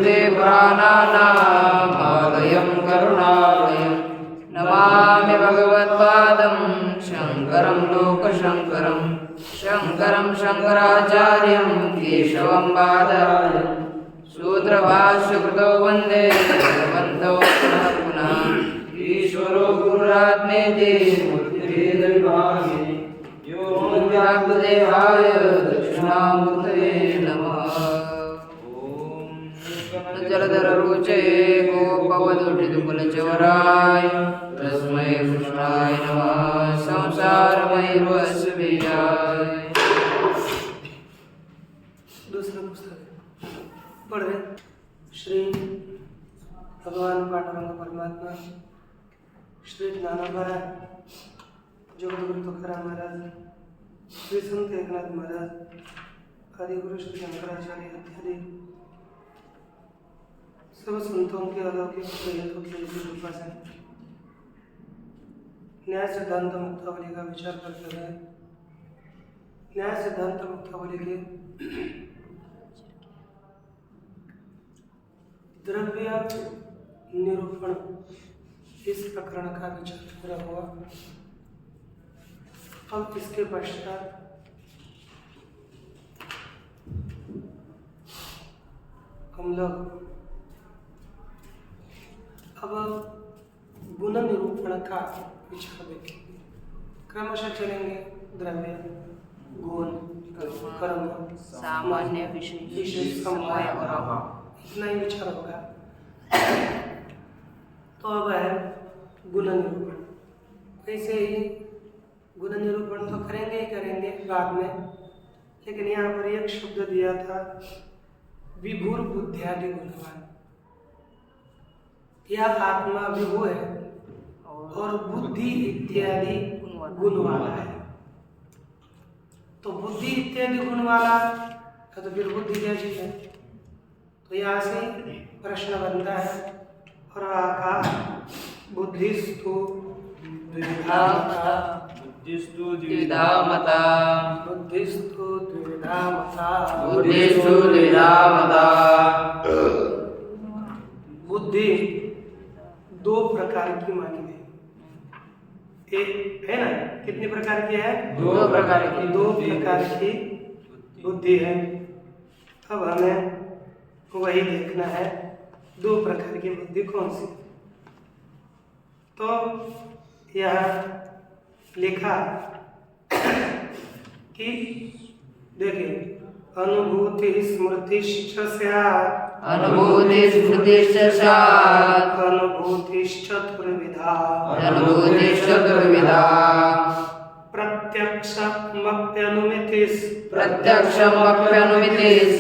श्रुते पुराणानामालयं करुणालयं नमामि भगवत्पादं शङ्करं लोकशङ्करं शङ्करं शङ्कराचार्यं केशवं बादरायणं सूत्रभाष्यकृतो वन्दे भगवन्तौ पुनः पुनः ईश्वरो गुरुरात्मेति मूर्तिभेदविभागिने व्योमव्याप्तदेहाय दक्षिणामूर्तये नमः। जलधररुचे गोपवधूषितकुलचौराय तस्मै कृष्णाय नमः। संसारमयीर्वस्य बीजाय। दूसरा पुस्तक पढ़ रहे श्री भगवान पांडुरंग परमात्मा श्री ज्ञानोबा जगद्गुरु तुकाराम महाराज श्री संत एकनाथ महाराज आदि गुरु श्री शंकराचार्य इत्यादि सब संतों के अलौकिक प्रयत्नों की कृपा से न्याय सिद्धांत मुक्तावली का विचार करते हुए न्याय सिद्धांत मुक्तावली के द्रव्य निरूपण इस प्रकरण का विचार पूरा हुआ। अब इसके पश्चात हम लोग अब गुण निरूपण का विचार देखेंगे। क्रमशः चलेंगे। द्रव्य, गुण, कर्म, सामान्य विशेष समय और अभाव, इतना ही विचार होगा। तो अब है गुण निरूपण। वैसे ही गुण निरूपण तो करेंगे ही करेंगे बाद में, लेकिन यहाँ पर एक शब्द दिया था विभुर बुद्धियादि गुणवान। यह आत्मा विभु है और बुद्धि इत्यादि गुण वाला है। तो बुद्धि इत्यादि गुण वाला तो फिर बुद्धि क्या चीज है? तो यहाँ से प्रश्न बनता है और आका बुद्धिस्तु द्विधा मता, बुद्धिस्तु द्विधा मता, बुद्धिस्तु द्विधा मता, बुद्धिस्तु द्विधा मता। बुद्धि दो प्रकार की मानी गई। एक है ना, कितने प्रकार की है? दो प्रकार की। दो प्रकार की बुद्धि है। अब हमें वही देखना है दो प्रकार की बुद्धि कौन सी। तो यह लिखा कि देखिए अनुभूति स्मृतिश्च स्यात्, अनुभूति स्मृतिश्च स्यात्, अनुभूतिश्च चतुर्विधा, अनुभूतिश्च चतुर्विधा, प्रत्यक्षमप्यनुमितिस्, प्रत्यक्षमप्यनुमितिस्,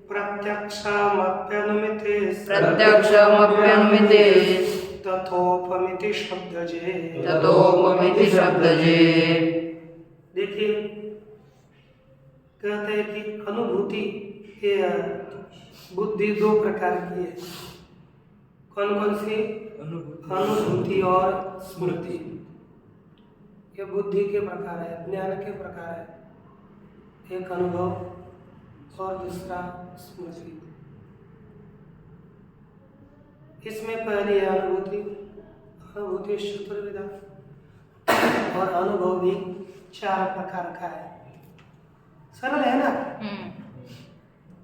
प्रत्यक्षमप्यनुमितिस्, प्रत्यक्षमप्यनुमितिस्, तथोपमिति शब्दजे, ततोपमिति शब्दजे। देखिए कहते हैं कि अनुभूति ये बुद्धि दो प्रकार की है। कौन कौन सी? अनुभूति और स्मृति। ये बुद्धि के प्रकार है, ज्ञान के प्रकार है। एक अनुभव और दूसरा स्मृति। इसमें पहली है अनुभूति। अनुभूति चतुर्विधा और अनुभव भी चार प्रकार का है। सरल है ना?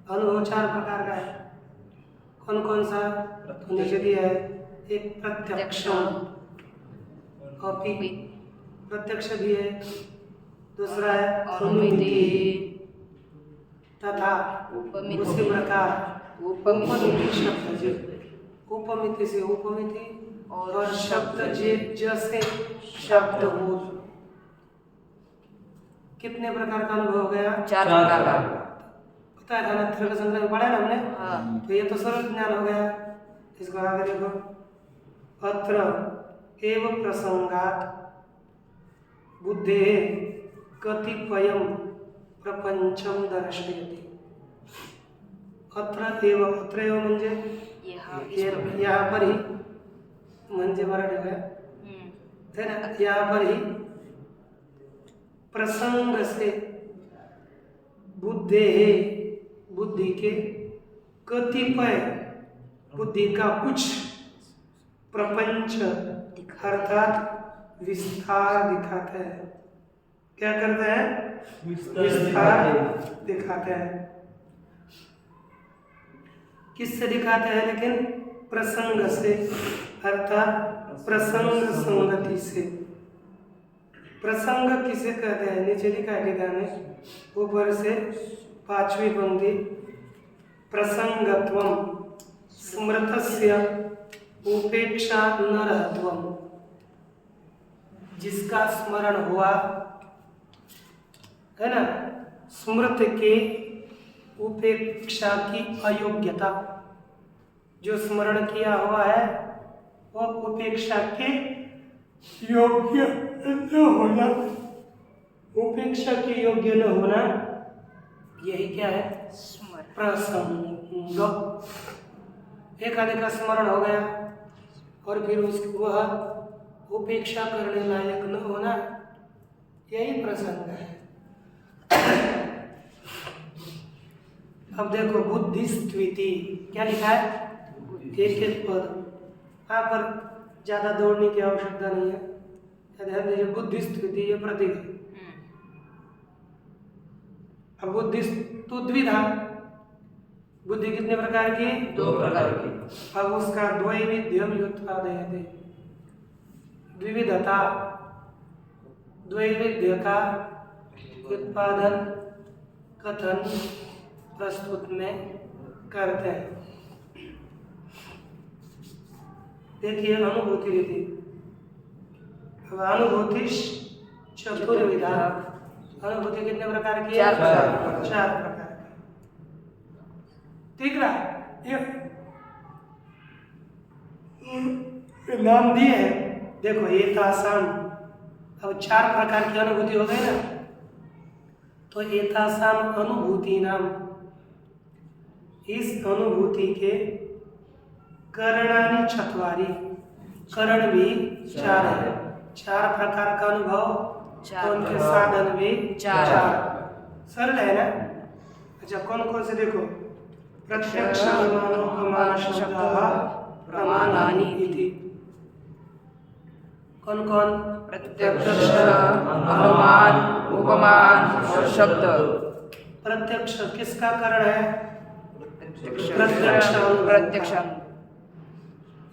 अनुभव चार प्रकार का है। कौन कौन सा? नीचे दिया है। एक प्रत्यक्ष, प्रत्यक्ष भी है। दूसरा है अनुमिति तथा उसी प्रकार उपमिति शब्द जे। उपमिति से उपमिति और शब्द जे जैसे शब्द भूत। कितने प्रकार का अनुभव हो गया? चार प्रकार का। पता है ना, त्रिक संग्रह में पढ़ा ना हमने। हाँ। तो ये तो सरल ज्ञान हो गया। इसको आगे देखो। अत्र एव प्रसंगात बुद्धे कतिपयम प्रपंचम दर्शयति। अत्र एव म्हणजे यहाँ पर ही म्हणजे मराठी है ना, यहाँ पर ही प्रसंग से बुद्धे बुद्धि के कतिपय बुद्धि का कुछ प्रपंच अर्थात विस्तार दिखाते हैं। क्या करते हैं? विस्तार दिखाते हैं। किससे दिखाते हैं? लेकिन प्रसंग से, अर्थात प्रसंग संगति से। प्रसंग किसे कहते हैं? नीचे लिखा है टीका में, ऊपर से 5वीं पंक्ति, प्रसंगत्वम स्मृतस्य उपेक्षा नरत्वम। जिसका स्मरण हुआ है ना, स्मृत के उपेक्षा की अयोग्यता, जो स्मरण किया हुआ है वो उपेक्षा के योग्य न होना, उपेक्षा के योग्य न होना, यही क्या है? प्रसंग। एक आदि का स्मरण हो गया और फिर वह उपेक्षा करने लायक न होना, यही प्रसंग है। अब देखो बुद्धिस्त्विति क्या लिखा है? एक एक पद, यहाँ पर ज्यादा दौड़ने की आवश्यकता नहीं है। ध्यान दीजिए, बुद्धिस्त्विति ये प्रतीक है। अब बुद्धि तो द्विधा, बुद्धि कितने प्रकार की? 2 प्रकार की। अब उसका द्वैविध्यम युत्पादयते, द्विविधता, द्वैविध्य का उत्पादन कथन प्रस्तुत में करते हैं। देखिए अनुभूति रीति। अब अनुभूति चतुर्विधा, अनुभूति कितने प्रकार की? 4 प्रकार। 4 प्रकार की। ठीक ना? ये नाम दिए हैं, देखो एतासाम। अब 4 प्रकार की अनुभूति हो गई ना, तो एतासाम अनुभूति नाम, इस अनुभूति के करणानि चत्वारि, करण भी 4 है। 4 प्रकार का अनुभव, तो उनके साधन भी 4। सरल है ना? अच्छा, कौन कौन से देखो? प्रत्यक्ष अनुमान शब्दाः प्रमाणानि इति। कौन कौन? प्रत्यक्ष, अनुमान, उपमान और शब्द। प्रत्यक्ष किसका करण है? प्रत्यक्ष।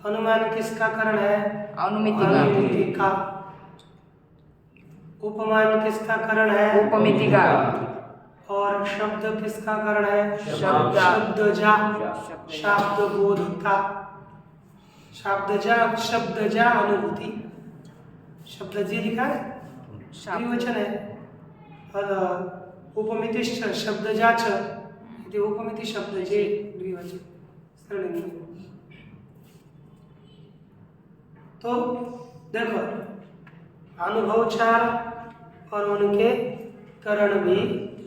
अनुमान किसका करण है? अनुमिति का। उपमान किसका करण है? उपमिति का। और शब्द किसका करण है? शब्दजा। शब्द बोध का। शब्दजा अनुभूति, शब्द जी लिखा है, द्विवचन है। और उपमितिश्च शब्दजाच, उपमिति शब्द जे द्विवचन, स्त्रीलिंग। तो देखो अनुभव 4 और उनके करण भी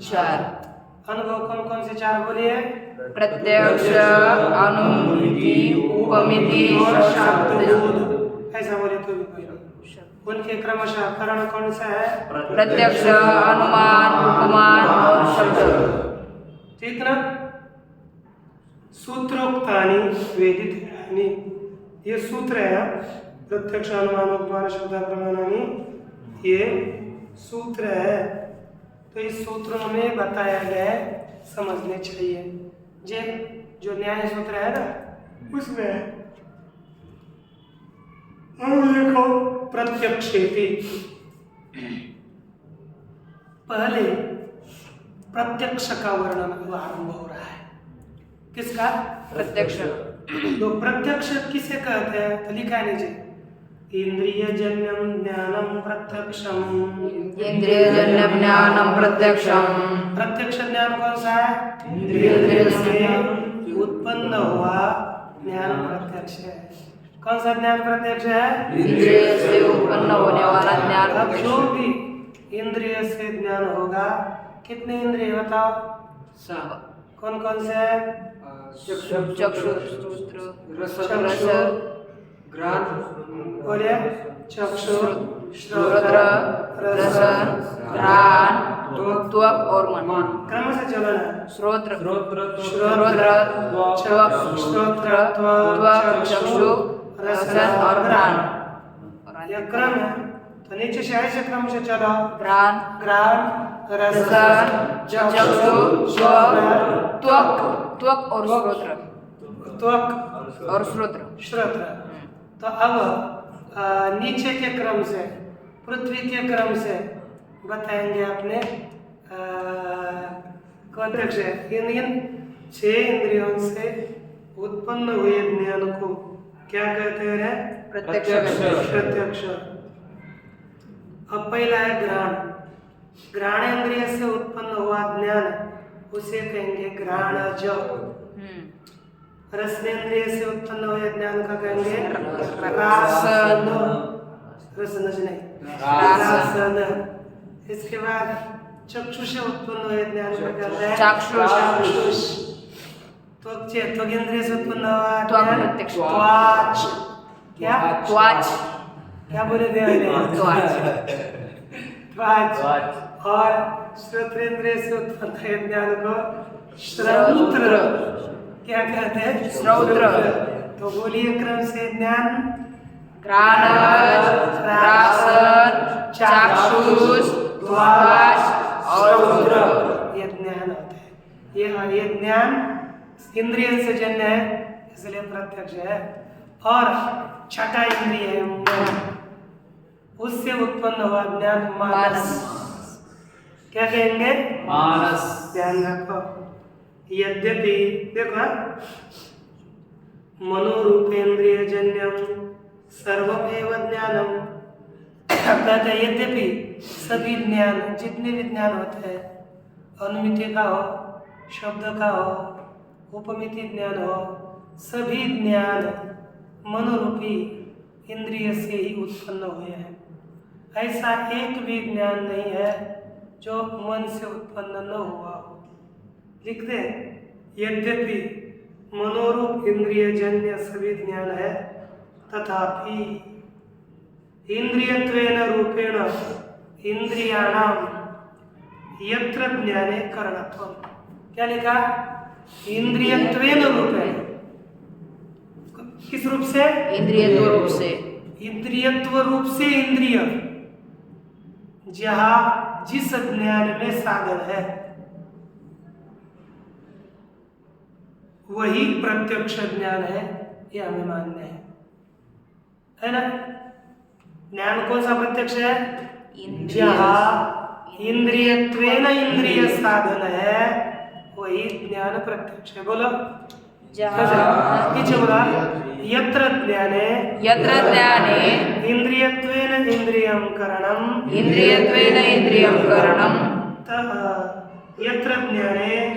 4। अनुभव कौन कौन से 4 बोलिए? प्रत्यक्ष, अनुमिति, उपमिति और शब्द। ऐसा बोले तो भी कोई नहीं। उनके क्रमशः करण कौन सा है? प्रत्यक्ष, अनुमान, उपमान और शब्द। ठीक ना? सूत्रोक्तानि वेदितानि, ये सूत्र है। प्रत्यक्ष, अनुमान, उपमान, शब्द, प्रमाणानि, ये सूत्र है। तो इस सूत्रों में बताया गया है, समझने चाहिए। जो न्याय सूत्र है ना, उसमें देखो प्रत्यक्षेति, पहले प्रत्यक्ष का वर्णन आरंभ हो रहा है। किसका? प्रत्यक्ष। तो प्रत्यक्ष किसे कहते हैं? तो लिखा है नीचे, इंद्रियजन्यम ज्ञानम प्रत्यक्षम। इंद्रियजन्यम ज्ञानम प्रत्यक्षम। प्रत्यक्ष ज्ञान कौन सा है? इंद्रिय से उत्पन्न हुआ ज्ञान प्रत्यक्ष है। कौन सा ज्ञान प्रत्यक्ष है? इंद्रिय से उत्पन्न होने वाला ज्ञान। अब जो भी इंद्रिय से ज्ञान होगा, कितने इंद्रिय बताओ? 7। कौन कौन से है? चक्षु, श्रोत्र, रस, घ्राण बोलिए चक्षु श्रोत्र रसन घ्राण त्वक और मन। क्रम से चलो ना। श्रोत्र श्रोत्र श्रोत्र त्वक श्रोत्र त्वक चक्षु रसन और घ्राण। यह क्रम है। तो नीचे से ऐसे क्रम से चलो। घ्राण घ्राण रसन चक्षु त्वक त्वक और श्रोत्र त्वक और श्रोत्र। श्रोत्र। तो अब नीचे के क्रम से पृथ्वी के क्रम से बताएंगे अपने कौन से इन 6 इंद्रियों से उत्पन्न हुए ज्ञान को क्या कहते हैं? प्रत्यक्ष। अब पहला है घ्राण। घ्राण इंद्रिय से उत्पन्न हुआ ज्ञान उसे कहेंगे घ्राणज। रसनेन्द्रिय से उत्पन्न हुए ज्ञान का कहेंगे रसन। रसनज नहीं, रसन। इसके बाद चक्षु से उत्पन्न हुए ज्ञान का कहते हैं चाक्षुष। त्वगिंद्रिय से उत्पन्न हुआ ज्ञान त्वाच। क्या त्वाच क्या बोले थे? त्वाच। और श्रोत्रेंद्रिय से उत्पन्न हुए ज्ञान को श्रौत्र। क्या कहते हैं? श्रौत्र। तो बोलिए क्रम से ज्ञान। घ्राण रसन चाक्षुष त्वच और श्रोत्र। ये ज्ञान होता है। ये ज्ञान इंद्रिय से जन्य है इसलिए प्रत्यक्ष है। और छठा इंद्रिय है मन। उससे उत्पन्न हुआ ज्ञान मानस। क्या कहेंगे? मानस। ध्यान रखो। यद्यपि देखो मनोरूपेन्द्रिय जन्यम सर्वमेव ज्ञानम। कहते यद्यपि सभी ज्ञान जितने भी ज्ञान होते हैं अनुमिति का हो शब्द का हो उपमिति ज्ञान हो सभी ज्ञान मनोरूपी इंद्रिय से ही उत्पन्न हुए हैं। ऐसा एक भी ज्ञान नहीं है जो मन से उत्पन्न न हुआ हो। लिख दे यद्यपि मनोरूप इंद्रिय जन्य सभी ज्ञान है तथापि इंद्रियत्वेन रूपेण इंद्रियाणाम यत्र ज्ञाने करणत्वम। क्या लिखा? इंद्रियत्वेन रूपेण। किस रूप से? इंद्रियत्व रूप से। इंद्रियत्व रूप से इंद्रिय जहाँ जिस ज्ञान में साधन है वही प्रत्यक्ष ज्ञान है, ये हमें मानना है ना? ज्ञान कौन सा प्रत्यक्ष है? जहाँ इंद्रियत्वेन इंद्रिय साधन है वही ज्ञान प्रत्यक्ष है। बोलो पीछे बोला यत्र ज्ञाने इंद्रियत्वेन इंद्रियं करणम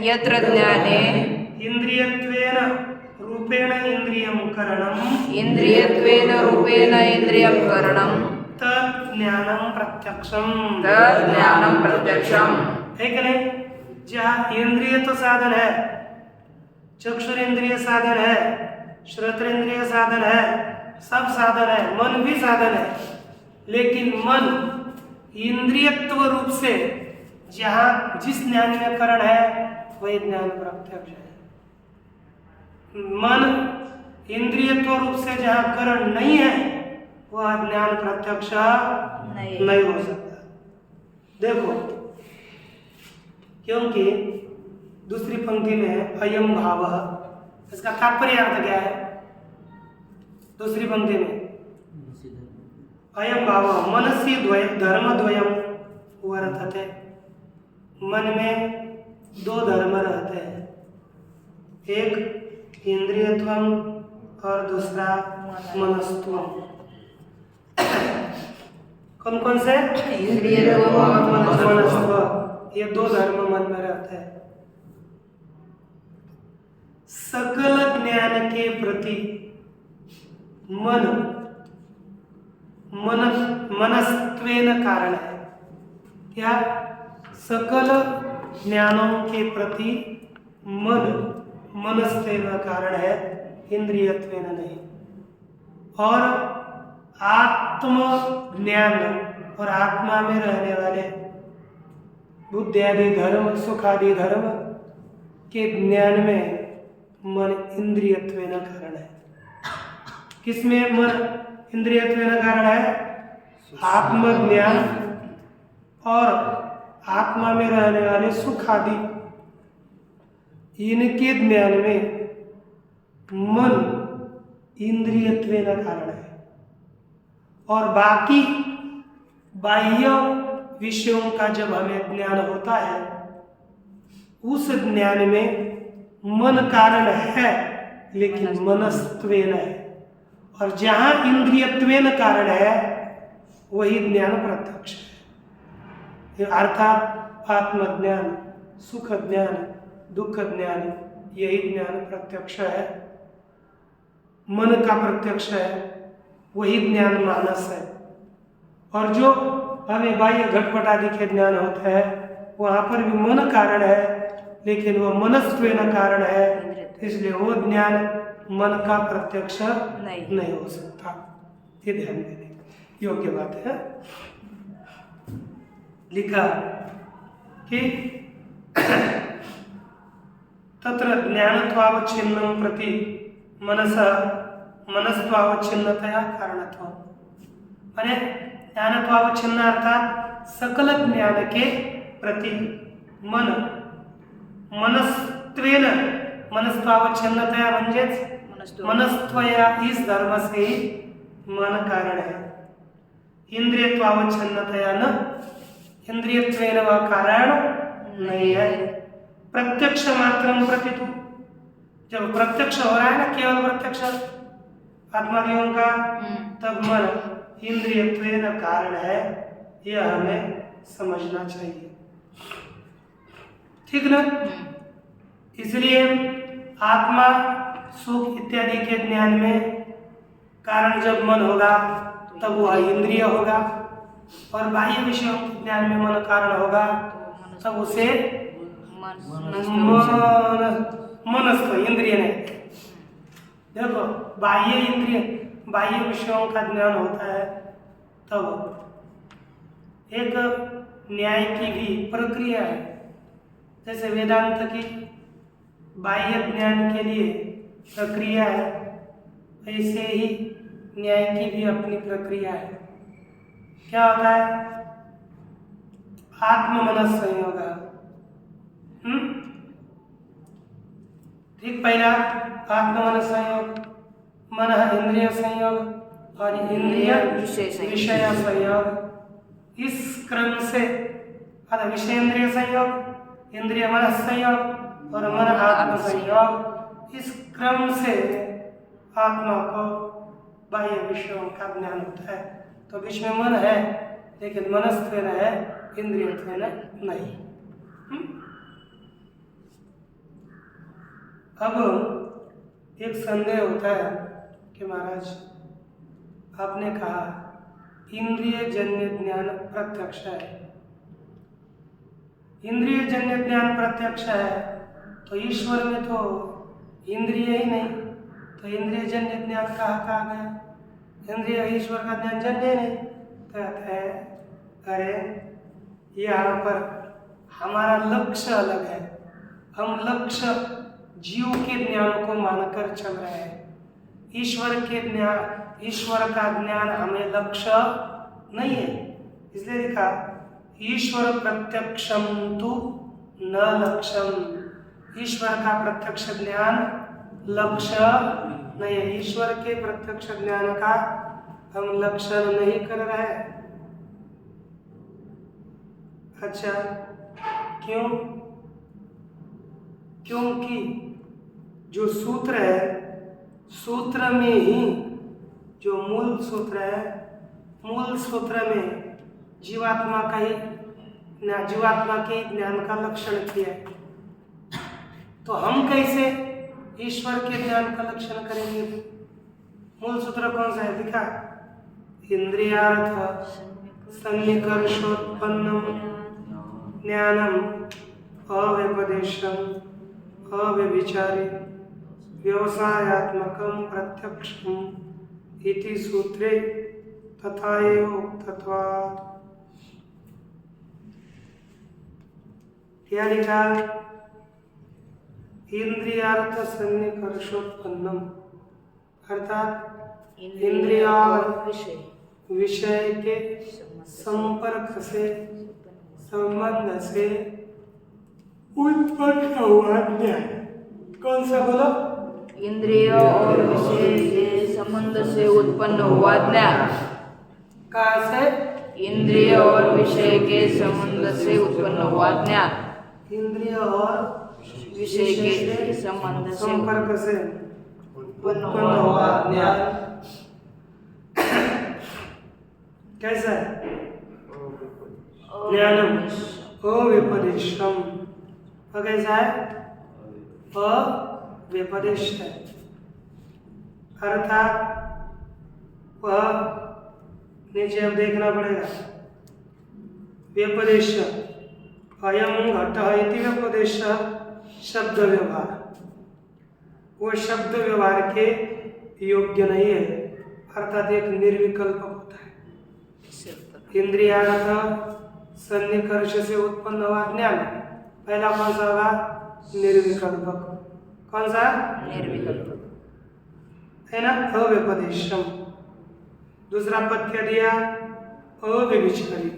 यत्र ज्ञाने इंद्रियत्वेन रूपेण इंद्रियं करणम तत् ज्ञानम प्रत्यक्षम। है कि नहीं? जहाँ इंद्रिय तो साधन है, चक्षुरेंद्रिय साधन है, श्रोत्रेंद्रिय साधन है, सब साधन है, मन भी साधन है, लेकिन मन इंद्रियत्व रूप से जहाँ जिस ज्ञान में करण है वही ज्ञान प्रत्यक्ष है। मन इंद्रियत्व रूप से जहाँ करण नहीं है वह ज्ञान प्रत्यक्ष नहीं हो सकता। देखो क्योंकि दूसरी पंक्ति में अयम भाव, इसका तात्पर्य अर्थ क्या है? दूसरी पंक्ति में अयम भाव मनसी धर्म द्वयम वर्तते। मन में 2 धर्म रहते हैं, एक इंद्रियत्वम और दूसरा मनस्त्वम। कौन कौन से? इंद्रियत्व और मनस्त्व। ये 2 धर्म मन में रहते हैं। सकल ज्ञान के प्रति मनस्त्वेन कारण है। क्या? सकल ज्ञानों के प्रति मनस्त्वेन कारण है, इंद्रियत्वेन नहीं। और आत्म ज्ञान और आत्मा में रहने वाले बुद्धि आदि धर्म, सुख आदि धर्म के ज्ञान में मन इंद्रियत्वेन कारण है। किसमें मन इंद्रियत्वेन कारण है? आत्मज्ञान और आत्मा में रहने वाले सुख आदि, इनके ज्ञान में मन इंद्रियत्वेन कारण है। और बाकी बाह्य विषयों का जब हमें ज्ञान होता है, उस ज्ञान में मन कारण है लेकिन मनस्त्वेन है, और जहाँ इंद्रियत्वेन कारण है वही ज्ञान प्रत्यक्ष है। अर्थात आत्मज्ञान, सुख ज्ञान, दुख ज्ञान, यही ज्ञान प्रत्यक्ष है, मन का प्रत्यक्ष है, वही ज्ञान मानस है। और जो हमें बाह्य घटपट आदि के ज्ञान होता है वहाँ पर भी मन कारण है लेकिन वह मनस्त्वेन कारण है, इसलिए वो ज्ञान मन का प्रत्यक्ष नहीं हो सकता। ये ध्यान देने योग्य बात है। लिखा कि तत्र ज्ञानत्वावच्छिन्नं प्रति मनस्त्वावच्छिन्नतया कारणत्वम्, माने ज्ञानत्वावच्छिन्न अर्थात सकल ज्ञान के प्रति मनस्त्वेन, मनस्त्वावच्छिन्नतया म्हणजेच मनस्त्वया, इस धर्म से ही मन कारण है। इंद्रियत्वावच्छिन्नतया न, इंद्रियत्वेन वह कारण नहीं है। प्रत्यक्ष मात्रम प्रतितु, जब प्रत्यक्ष हो रहा है ना, केवल प्रत्यक्ष आत्मादियों का, तब मन इंद्रियत्वेन कारण है, यह हमें समझना चाहिए। ठीक ना? इसलिए आत्मा, सुख इत्यादि के ज्ञान में कारण जब मन होगा तब वह इंद्रिय होगा, और बाह्य विषयों के ज्ञान में मन कारण होगा तब उसे मनस्त्व, इंद्रिय नहीं। देखो, बाह्य इंद्रिय, बाह्य विषयों का ज्ञान होता है तब एक न्याय की भी प्रक्रिया है। जैसे वेदांत की बाह्य ज्ञान के लिए प्रक्रिया है, ऐसे ही न्याय की भी अपनी प्रक्रिया है। क्या होता है? आत्म मनस संयोग। ठीक, पहला आत्म मनस संयोग, मन इंद्रिय संयोग और इंद्रिय विषय संयोग। इस क्रम से विषयेंद्रिय संयोग, इंद्रिय मनस संयोग और मन आत्म संयोग, इस क्रम से आत्मा को बाह्य विषयों का ज्ञान होता है। तो बीच में मन है लेकिन मनस्त्वेन है, इंद्रियत्वेन नहीं। अब एक संदेह होता है कि महाराज आपने कहा इंद्रिय जन्य ज्ञान प्रत्यक्ष है, इंद्रिय जन्य ज्ञान प्रत्यक्ष है, तो ईश्वर में तो इंद्रिय ही नहीं, तो इंद्रिय जन्य ज्ञान कहाँ गया? इंद्रिय ईश्वर का ज्ञान जन्य नहीं। कहते हैं अरे यहाँ पर हमारा लक्ष्य अलग है, हम लक्ष्य जीव के ज्ञान को मानकर चल रहे हैं। ईश्वर के ज्ञान, ईश्वर का ज्ञान हमें लक्ष्य नहीं है। इसलिए लिखा ईश्वर प्रत्यक्षम तु न लक्ष्यम, ईश्वर का प्रत्यक्ष ज्ञान लक्ष्य नहीं है। ईश्वर के प्रत्यक्ष ज्ञान का हम लक्ष्य नहीं कर रहे हैं। अच्छा, क्यों? क्योंकि जो सूत्र है, सूत्र में ही जो मूल सूत्र है, मूल सूत्र में जीवात्मा का ही, जीवात्मा के ज्ञान का लक्षण किया है। तो हम कैसे ईश्वर के ज्ञान का लक्षण करेंगे? मूल सूत्र कौन सा है? दिखा, इंद्रियार्थ सन्निकर्षोत्पन्नम ज्ञानम अव्यपदेशम अव्यभिचारी व्यवसायात्मकम प्रत्यक्षम इति सूत्रे तथा एव उक्तत्वात्। क्या लिखा? इंद्रियार्थ सन्निकर्षोत्पन्नम, अर्थात इंद्रिय और विषय के संपर्क से, संबंध से उत्पन्न हुआ ज्ञान। कौन सा बोलो? इंद्रिय और विषय के संबंध से उत्पन्न हुआ ज्ञान। कहाँ से? इंद्रिय और विषय के संबंध से उत्पन्न हुआ ज्ञान। इंद्रिय और विषय के संबंध से संपर्क से उत्पन्न हुआ ज्ञान कैसा है? ज्ञानम अव्यपदेशम। कैसा है? अव्यपदेश है, अर्थात वह, नीचे अब देखना पड़ेगा, व्यपदेश अयम घट इति व्यपदेश शब्द व्यवहार, वो शब्द व्यवहार के योग्य नहीं है, अर्थात एक निर्विकल्प होता है। इंद्रियार्थ सन्निकर्ष से उत्पन्न हुआ ज्ञान, पहला कौन सा होगा? निर्विकल्पक। कौन सा? निर्विकल्पक है ना, अव्यपदेशम। दूसरा पद क्या दिया? अव्यभिचारी।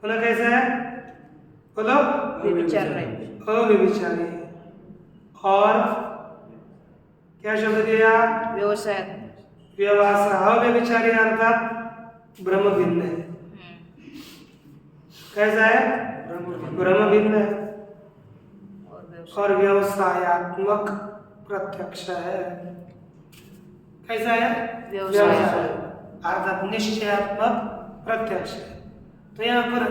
बोला कैसा है? बोलो, अव्यभिचारी। और क्या शब्द दिया? व्यवसाय, व्यवसाय। अव्यभिचारी अर्थात ब्रह्म भिन्न है। कैसा है? ब्रह्म भिन्न है और व्यवसायत्मक प्रत्यक्ष है। कैसा है? व्यवसाय अर्थात निश्चयात्मक प्रत्यक्ष है। तो यहाँ पर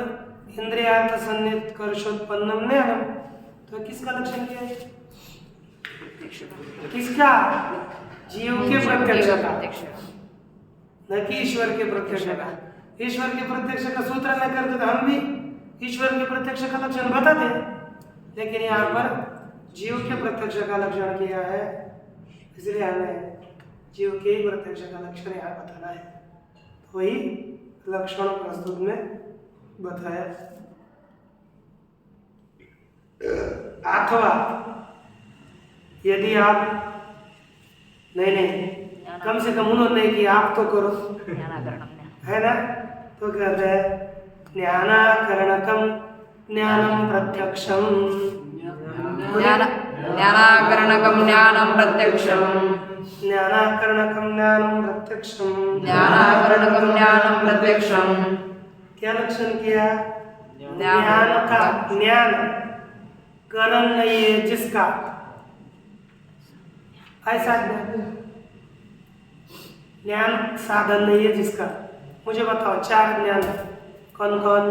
इंद्रियार्थ सन्निकर्षोत्पन्नम ज्ञानम, तो किसका लक्षण किया है? किसका? जीव के प्रत्यक्ष का, न कि ईश्वर के प्रत्यक्ष का। ईश्वर के प्रत्यक्ष का सूत्र न करते तो हम भी ईश्वर के प्रत्यक्ष का लक्षण बताते, लेकिन यहाँ पर जीव के प्रत्यक्ष का लक्षण किया है, इसलिए हमें जीव के प्रत्यक्ष का लक्षण यहाँ बताना है। तो वही लक्षण प्रस्तुत में बताया। अथवा यदि आप नहीं कम से कम उन्होंने नहीं कि आप तो करो, है ना, तो कहते हैं ज्ञानाकरणकम ज्ञानम प्रत्यक्षम, ज्ञानाकरणकम ज्ञानम प्रत्यक्षम, ज्ञानाकरणकम ज्ञानम प्रत्यक्षम, ज्ञानाकरणकम ज्ञानम प्रत्यक्षम। क्या लक्षण किया? ज्ञान का, ज्ञान करण नहीं है जिसका, ऐसा ज्ञान साधन नहीं है जिसका। मुझे बताओ चार ज्ञान कौन कौन?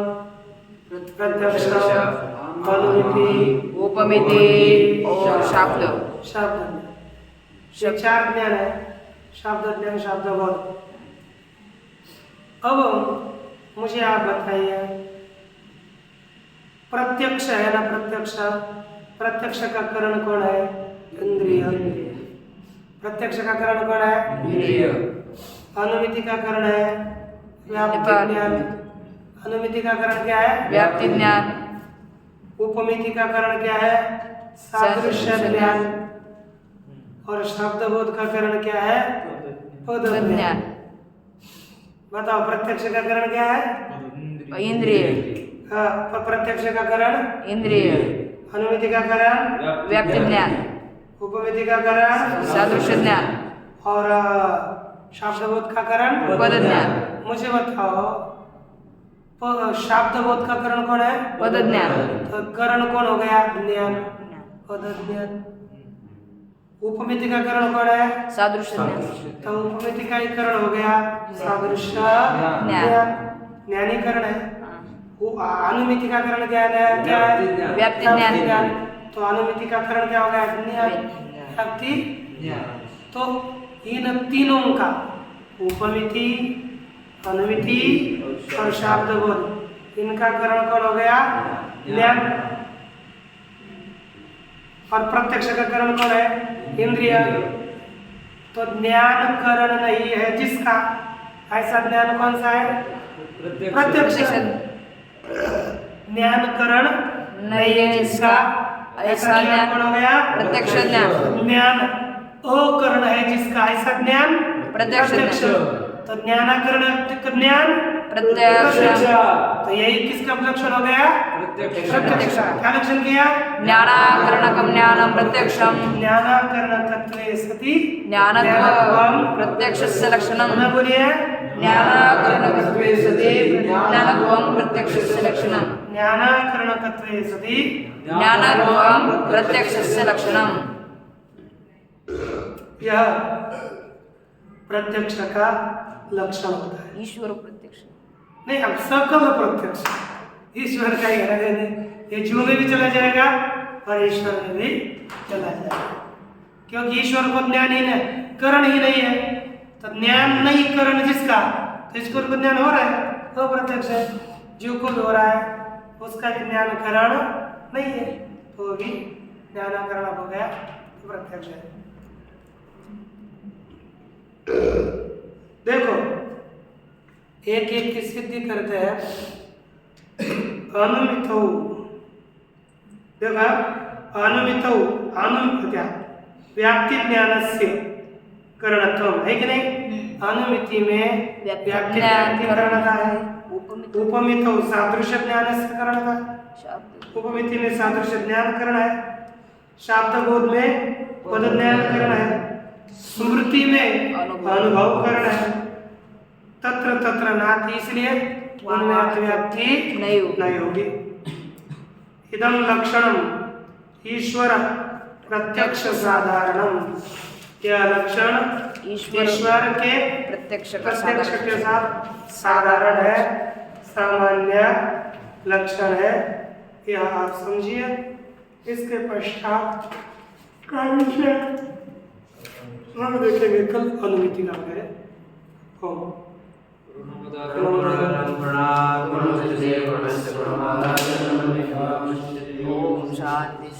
प्रत्यक्ष, अनुमिति, उपमिति और शब्द। शब्द, ये चार ज्ञान है, शब्द ज्ञान, शब्द बोध। अब मुझे आप बताइए, प्रत्यक्ष है ना, प्रत्यक्ष, प्रत्यक्ष का करण कौन है? इंद्रिय। प्रत्यक्ष का करण कौन है? इंद्रिय। अनुमिति का करण है व्याप्ति ज्ञान। अनुमिति का करण क्या है? व्याप्ति ज्ञान। उपमिति का करण क्या है? सादृश्य ज्ञान। और शब्द बोध का करण क्या है? पद ज्ञान। बताओ प्रत्यक्ष का करण क्या है? इंद्रिय। हाँ, प्रत्यक्ष का करण इंद्रिय। अनुमिति का करण व्याप्ति ज्ञान। उपमिति का करण सादृश्य ज्ञान। और शब्दबोध का करण पद ज्ञान। मुझे बताओ शब्दबोध का करण कौन है? पद ज्ञान। तो करण कौन हो गया? ज्ञान, पद ज्ञान। उपमिति का करण कौन है? सादृश्य ज्ञान। तो उपमिति का ही करण हो गया सादृश्य ज्ञान, ज्ञानीकरण है। अनुमिति का करण क्या है? क्या है? व्याप्ति ज्ञान। तो अनुमिति का करण क्या हो गया? व्याप्ति। तो इन तीनों का, उपमिति, अनुमिति और शब्दबोध, इनका करण कौन हो गया? ज्ञान। और प्रत्यक्ष का करण कौन है? इंद्रिय। तो ज्ञान करण नहीं है जिसका, ऐसा ज्ञान कौन सा है? प्रत्यक्ष। ज्ञान करण नहीं है जिसका, ऐसा ज्ञान कौन हो गया? प्रत्यक्ष ज्ञान। ज्ञान अकरण है जिसका, ऐसा ज्ञान प्रत्यक्ष। तो ज्ञानाकरण ज्ञान प्रत्यक्ष। तो यही किसका लक्षण हो गया? प्रत्यक्ष। क्या लक्षण किया? ज्ञानाकरणकं ज्ञानं प्रत्यक्षं ज्ञानाकरणकत्वे सति ज्ञानत्वं प्रत्यक्षस्य लक्षणं। पुनः बोलिए। ज्ञानाकरणकत्वे सति ज्ञानत्वं प्रत्यक्षस्य लक्षणं। ज्ञानाकरणकत्वे सति ज्ञानत्वं प्रत्यक्षस्य लक्षणं। यह प्रत्यक्ष का लक्षण होता है। ईश्वर प्रत्यक्ष नहीं, अब सकल प्रत्यक्ष ईश्वर का ही है। ये जीव में भी चला जाएगा और ईश्वर में भी चला जाएगा, क्योंकि ईश्वर को ज्ञान ही नहीं, करण ही नहीं है। तो ज्ञान नहीं करण जिसका, तो ईश्वर को ज्ञान हो रहा है, वो प्रत्यक्ष है। जीव को भी हो रहा है, उसका भी ज्ञान करण नहीं है, तो वो भी ज्ञानाकरण हो गया, तो प्रत्यक्ष है। देखो, एक एक की सिद्धि करते हैं। अनुमितौ, देखो अनुमितौ, अनुमित क्या? व्याप्ति ज्ञानस्य करणत्वम है कि नहीं? अनुमिति में व्याप्ति ज्ञान की करणता है। उपमितौ सादृश्य ज्ञानस्य करणता, उपमिति में सादृश्य ज्ञान करण है। शाब्द बोध में पद ज्ञान करण है। स्मृति में अनुभव करण है। तत्र तत्र नाति, इसलिए उनमें अतिव्याप्ति नहीं होगी। इदम लक्षणम ईश्वर प्रत्यक्ष साधारणम, यह लक्षण ईश्वर के प्रत्यक्ष के साथ साधारण है, सामान्य लक्षण है। यह आप समझिए। इसके पश्चात का विषय हम देखेंगे कल, अनुमिति का वगैरह। ओम शांति।